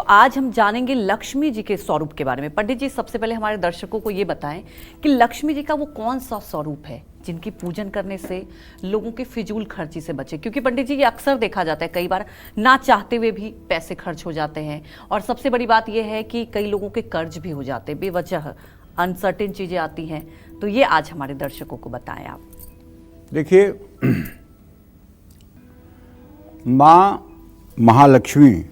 आज हम जानेंगे लक्ष्मी जी के स्वरूप के बारे में। पंडित जी, सबसे पहले हमारे दर्शकों को ये बताएं कि लक्ष्मी जी का वो कौन सा स्वरूप है जिनकी पूजन करने से लोगों के फिजूल खर्ची से बचे। क्योंकि पंडित जी, ये अक्सर देखा जाता है, कई बार ना चाहते हुए भी पैसे खर्च हो जाते हैं, और सबसे बड़ी बात यह है कि कई लोगों के कर्ज भी हो जाते हैं, बेवजह अनसर्टेन चीजें आती हैं। तो ये आज हमारे दर्शकों को बताएं आप। देखिए, माँ महालक्ष्मी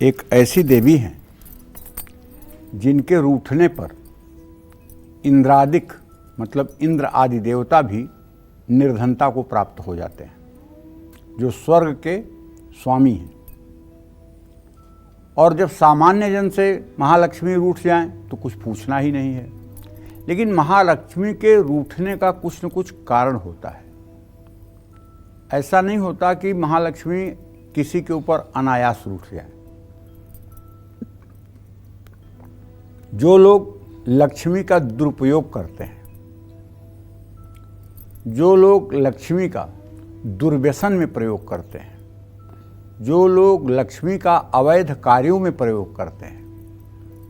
एक ऐसी देवी हैं जिनके रूठने पर इंद्रादिक मतलब इंद्र आदि देवता भी निर्धनता को प्राप्त हो जाते हैं, जो स्वर्ग के स्वामी हैं। और जब सामान्य जन से महालक्ष्मी रूठ जाएं तो कुछ पूछना ही नहीं है। लेकिन महालक्ष्मी के रूठने का कुछ न कुछ कारण होता है। ऐसा नहीं होता कि महालक्ष्मी किसी के ऊपर अनायास रूठ जाए। जो लोग लक्ष्मी का दुरुपयोग करते हैं, जो लोग लक्ष्मी का दुर्व्यसन में प्रयोग करते हैं, जो लोग लक्ष्मी का अवैध कार्यों में प्रयोग करते हैं,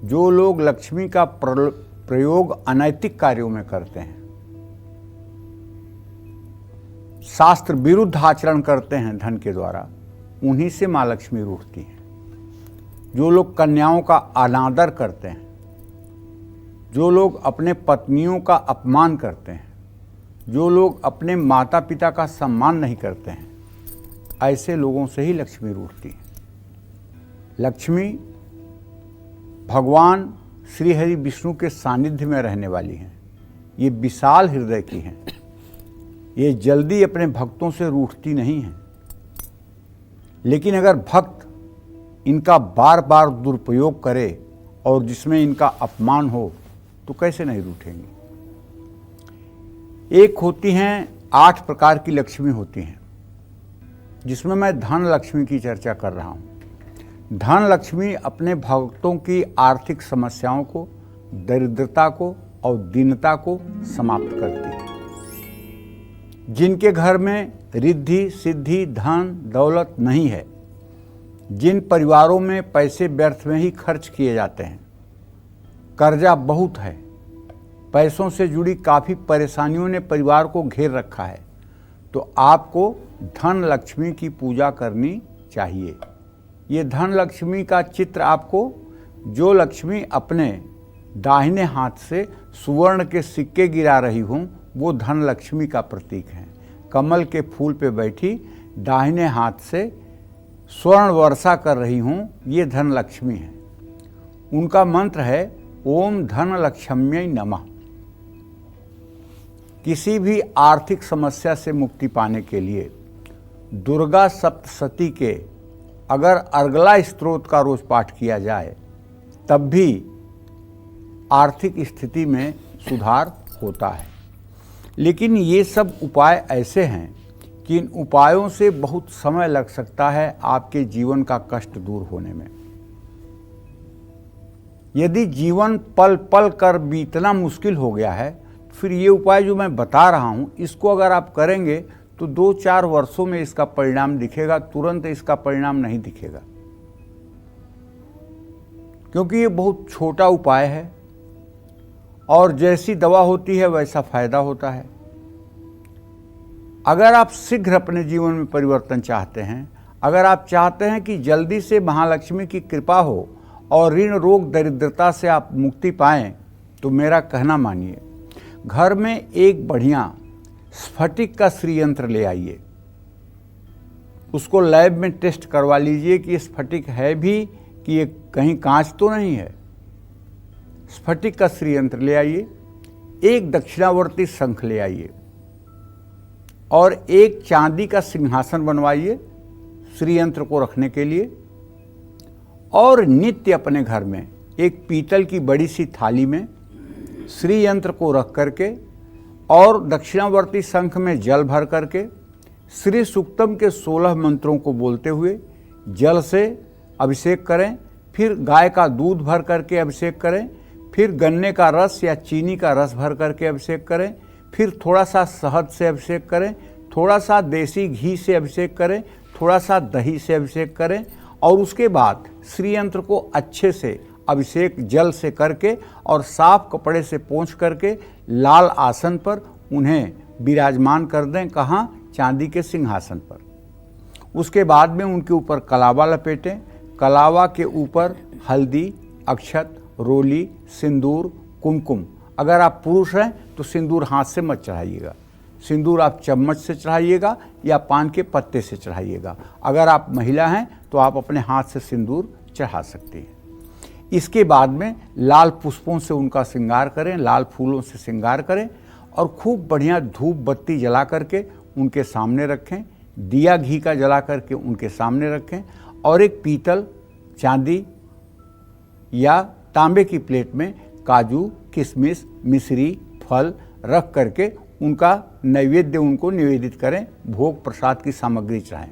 जो लोग लक्ष्मी का प्रयोग अनैतिक कार्यों में करते हैं, शास्त्र विरुद्ध आचरण करते हैं धन के द्वारा, उन्हीं से माँ लक्ष्मी रूठती हैं। जो लोग कन्याओं का अनादर करते हैं, जो लोग अपने पत्नियों का अपमान करते हैं, जो लोग अपने माता पिता का सम्मान नहीं करते हैं, ऐसे लोगों से ही लक्ष्मी रूठती है। लक्ष्मी भगवान श्री हरि विष्णु के सानिध्य में रहने वाली हैं। ये विशाल हृदय की हैं। ये जल्दी अपने भक्तों से रूठती नहीं हैं। लेकिन अगर भक्त इनका बार बार दुरुपयोग करे और जिसमें इनका अपमान हो तो कैसे नहीं रूठेंगी। एक होती हैं 8 प्रकार की लक्ष्मी होती हैं, जिसमें मैं धन लक्ष्मी की चर्चा कर रहा हूं। धन लक्ष्मी अपने भक्तों की आर्थिक समस्याओं को, दरिद्रता को और दीनता को समाप्त करती है। जिनके घर में रिद्धि सिद्धि धन दौलत नहीं है, जिन परिवारों में पैसे व्यर्थ में ही खर्च किए जाते हैं, कर्जा बहुत है, पैसों से जुड़ी काफ़ी परेशानियों ने परिवार को घेर रखा है, तो आपको धन लक्ष्मी की पूजा करनी चाहिए। ये धन लक्ष्मी का चित्र आपको, जो लक्ष्मी अपने दाहिने हाथ से सुवर्ण के सिक्के गिरा रही हूँ, वो धन लक्ष्मी का प्रतीक है। कमल के फूल पे बैठी दाहिने हाथ से स्वर्ण वर्षा कर रही हूँ, ये धन लक्ष्मी है। उनका मंत्र है ओम धन लक्ष्म्यै नमः। किसी भी आर्थिक समस्या से मुक्ति पाने के लिए दुर्गा सप्तशती के अगर अर्गला स्त्रोत का रोज पाठ किया जाए तब भी आर्थिक स्थिति में सुधार होता है। लेकिन ये सब उपाय ऐसे हैं कि इन उपायों से बहुत समय लग सकता है आपके जीवन का कष्ट दूर होने में। यदि जीवन पल पल कर बीतना मुश्किल हो गया है, फिर ये उपाय जो मैं बता रहा हूँ, इसको अगर आप करेंगे तो 2-4 वर्षों में इसका परिणाम दिखेगा, तुरंत इसका परिणाम नहीं दिखेगा। क्योंकि ये बहुत छोटा उपाय है और जैसी दवा होती है वैसा फायदा होता है। अगर आप शीघ्र अपने जीवन में परिवर्तन चाहते हैं, अगर आप चाहते हैं कि जल्दी से महालक्ष्मी की कृपा हो और ऋण रोग दरिद्रता से आप मुक्ति पाएं, तो मेरा कहना मानिए। घर में एक बढ़िया स्फटिक का श्री यंत्र ले आइए, उसको लैब में टेस्ट करवा लीजिए कि ये स्फटिक है भी कि ये कहीं कांच तो नहीं है। स्फटिक का श्री यंत्र ले आइए, एक दक्षिणावर्ती शंख ले आइए और एक चांदी का सिंहासन बनवाइए श्री यंत्र को रखने के लिए। और नित्य अपने घर में एक पीतल की बड़ी सी थाली में श्री यंत्र को रख करके और दक्षिणावर्ती शंख में जल भर करके श्री सूक्तम के 16 मंत्रों को बोलते हुए जल से अभिषेक करें। फिर गाय का दूध भर करके अभिषेक करें, फिर गन्ने का रस या चीनी का रस भर करके अभिषेक करें, फिर थोड़ा सा शहद से अभिषेक करें, थोड़ा सा देसी घी से अभिषेक करें, थोड़ा सा दही से अभिषेक करें और उसके बाद श्री यंत्र को अच्छे से अभिषेक जल से करके और साफ कपड़े से पोंछ करके लाल आसन पर उन्हें विराजमान कर दें। कहाँ? चांदी के सिंहासन पर। उसके बाद में उनके ऊपर कलावा लपेटें। कलावा के ऊपर हल्दी, अक्षत, रोली, सिंदूर, कुमकुम। अगर आप पुरुष हैं तो सिंदूर हाथ से मत चढ़ाइएगा, सिंदूर आप चम्मच से चढ़ाइएगा या पान के पत्ते से चढ़ाइएगा। अगर आप महिला हैं तो आप अपने हाथ से सिंदूर चढ़ा सकती हैं। इसके बाद में लाल पुष्पों से उनका श्रृंगार करें, लाल फूलों से श्रृंगार करें और खूब बढ़िया धूप बत्ती जला करके उनके सामने रखें। दिया घी का जला करके उनके सामने रखें और एक पीतल, चांदी या तांबे की प्लेट में काजू, किशमिश, मिश्री, फल रख करके उनका नैवेद्य उनको निवेदित करें। भोग प्रसाद की सामग्री चढ़ाएं।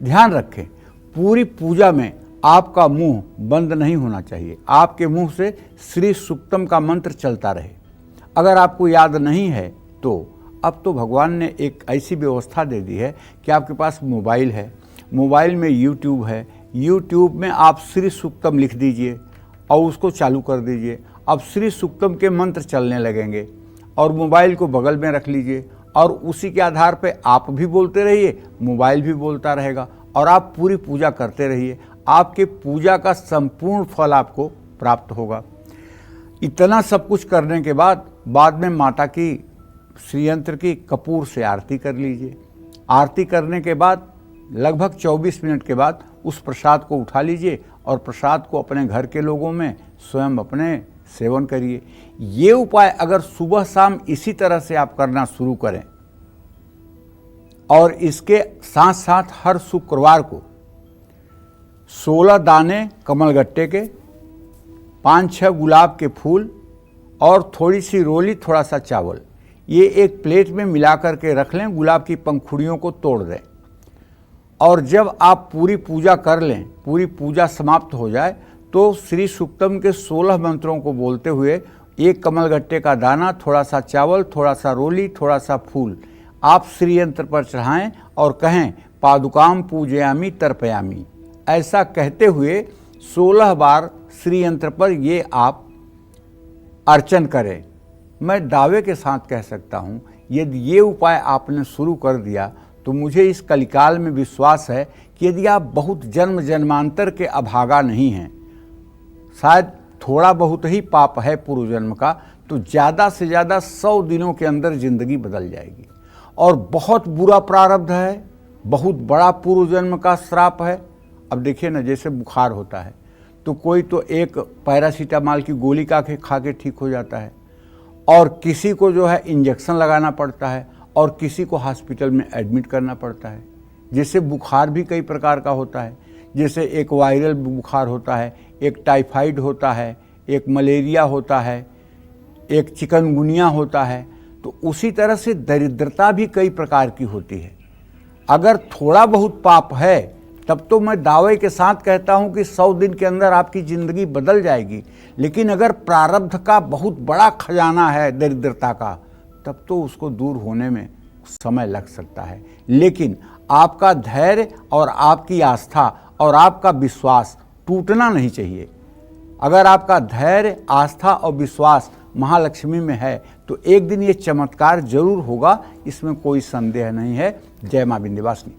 ध्यान रखें, पूरी पूजा में आपका मुंह बंद नहीं होना चाहिए। आपके मुंह से श्री सूक्तम का मंत्र चलता रहे। अगर आपको याद नहीं है तो अब तो भगवान ने एक ऐसी व्यवस्था दे दी है कि आपके पास मोबाइल है, मोबाइल में यूट्यूब है, यूट्यूब में आप श्री सूक्तम लिख दीजिए और उसको चालू कर दीजिए। अब श्री सूक्तम के मंत्र चलने लगेंगे और मोबाइल को बगल में रख लीजिए और उसी के आधार पे आप भी बोलते रहिए, मोबाइल भी बोलता रहेगा और आप पूरी पूजा करते रहिए। आपके पूजा का संपूर्ण फल आपको प्राप्त होगा। इतना सब कुछ करने के बाद में माता की श्रीयंत्र की कपूर से आरती कर लीजिए। आरती करने के बाद लगभग 24 मिनट के बाद उस प्रसाद को उठा लीजिए और प्रसाद को अपने घर के लोगों में स्वयं अपने सेवन करिए। ये उपाय अगर सुबह शाम इसी तरह से आप करना शुरू करें और इसके साथ साथ हर शुक्रवार को 16 दाने कमलगट्टे के, 5-6 गुलाब के फूल और थोड़ी सी रोली, थोड़ा सा चावल, ये एक प्लेट में मिला करके रख लें। गुलाब की पंखुड़ियों को तोड़ दें और जब आप पूरी पूजा कर लें, पूरी पूजा समाप्त हो जाए तो श्री सूक्तम के 16 मंत्रों को बोलते हुए एक कमलगट्टे का दाना, थोड़ा सा चावल, थोड़ा सा रोली, थोड़ा सा फूल आप श्री यंत्र पर चढ़ाएं और कहें पादुकाम पूजयामी तर्पयामी। ऐसा कहते हुए 16 बार श्री यंत्र पर ये आप अर्चन करें। मैं दावे के साथ कह सकता हूँ यदि ये उपाय आपने शुरू कर दिया तो मुझे इस कलिकाल में विश्वास है कि यदि आप बहुत जन्म जन्मांतर के अभागा नहीं हैं, शायद थोड़ा बहुत ही पाप है पूर्व जन्म का, तो ज़्यादा से ज़्यादा 100 दिनों के अंदर ज़िंदगी बदल जाएगी। और बहुत बुरा प्रारब्ध है, बहुत बड़ा पूर्व जन्म का श्राप है। अब देखिए ना, जैसे बुखार होता है तो कोई तो एक पैरासीटामॉल की गोली खा के ठीक हो जाता है और किसी को जो है इंजेक्शन लगाना पड़ता है और किसी को हॉस्पिटल में एडमिट करना पड़ता है। जैसे बुखार भी कई प्रकार का होता है, जैसे एक वायरल बुखार होता है, एक टाइफाइड होता है, एक मलेरिया होता है, एक चिकनगुनिया होता है। तो उसी तरह से दरिद्रता भी कई प्रकार की होती है। अगर थोड़ा बहुत पाप है तब तो मैं दावे के साथ कहता हूं कि 100 दिन के अंदर आपकी ज़िंदगी बदल जाएगी। लेकिन अगर प्रारब्ध का बहुत बड़ा खजाना है दरिद्रता का, तब तो उसको दूर होने में समय लग सकता है। लेकिन आपका धैर्य और आपकी आस्था और आपका विश्वास टूटना नहीं चाहिए। अगर आपका धैर्य, आस्था और विश्वास महालक्ष्मी में है तो एक दिन ये चमत्कार जरूर होगा, इसमें कोई संदेह नहीं है। जय मां विंध्यवासिनी।